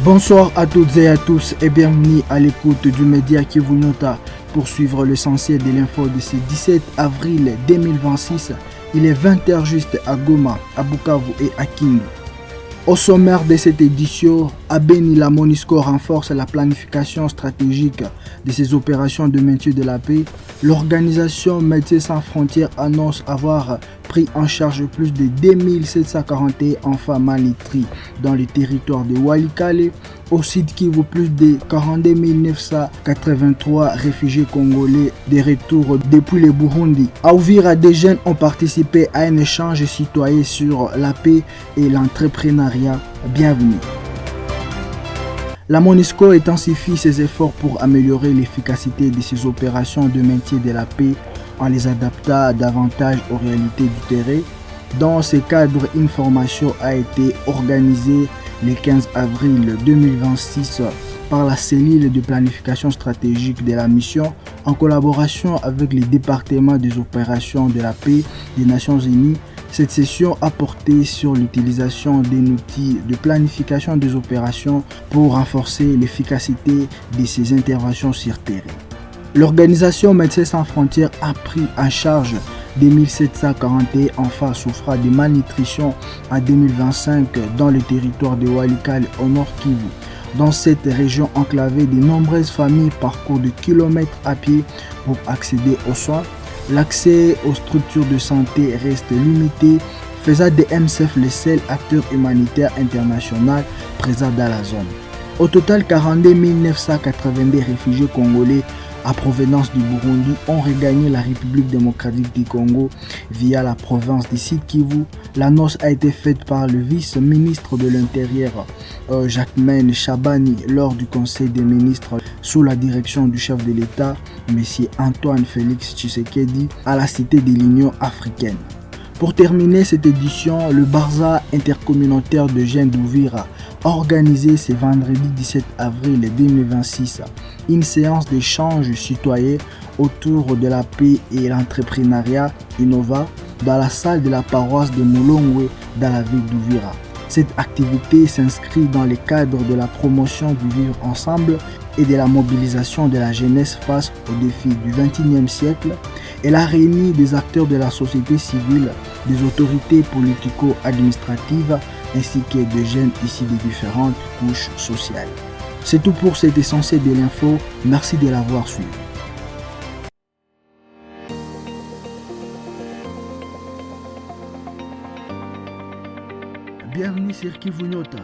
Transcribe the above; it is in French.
Bonsoir à toutes et à tous et bienvenue à l'écoute du média Kivu Nota pour suivre l'essentiel de l'info de ce 17 avril 2026. Il est 20h juste à Goma, à Bukavu et à Kindu. Au sommaire de cette édition, à Beni, la MONUSCO renforce la planification stratégique de ses opérations de maintien de la paix. L'organisation Médecins sans frontières annonce avoir pris en charge plus de 2741 enfants malnutris dans le territoire de Walikale. Au site Kivu, plus de 42 983 réfugiés congolais de retour depuis le Burundi. À Uvira, des jeunes ont participé à un échange citoyen sur la paix et l'entrepreneuriat. Bienvenue. La MONUSCO intensifie ses efforts pour améliorer l'efficacité de ses opérations de maintien de la paix en les adaptant davantage aux réalités du terrain. Dans ce cadre, une formation a été organisée le 15 avril 2026 par la cellule de planification stratégique de la mission en collaboration avec les départements des opérations de la paix des Nations Unies. Cette session a porté sur l'utilisation d'un outil de planification des opérations pour renforcer l'efficacité de ces interventions sur terrain. L'organisation Médecins sans frontières a pris en charge 2741 enfants souffrant de malnutrition en 2025 dans le territoire de Walikale au nord Kivu. Dans cette région enclavée, de nombreuses familles parcourent de kilomètres à pied pour accéder aux soins. L'accès aux structures de santé reste limité, faisant de MSF le seul acteur humanitaire international présent dans la zone. Au total, 42 982 réfugiés congolais à provenance du Burundi ont regagné la République démocratique du Congo via la province du Sud Kivu. L'annonce a été faite par le vice-ministre de l'Intérieur Jacquemain Chabani lors du Conseil des ministres sous la direction du chef de l'État, M. Antoine Félix Tshisekedi, à la Cité de l'Union africaine. Pour terminer cette édition, le Barza intercommunautaire de jeunes d'Uvira a organisé ce vendredi 17 avril 2026 une séance d'échange citoyen autour de la paix et l'entrepreneuriat innova dans la salle de la paroisse de Moulongwe dans la ville d'Uvira. Cette activité s'inscrit dans le cadre de la promotion du vivre ensemble et de la mobilisation de la jeunesse face aux défis du XXIe siècle. Elle a réuni des acteurs de la société civile, des autorités politico-administratives ainsi que de jeunes issus des différentes couches sociales. C'est tout pour cet essentiel de l'info. Merci de l'avoir suivi. Bienvenue sur Kivu Nota.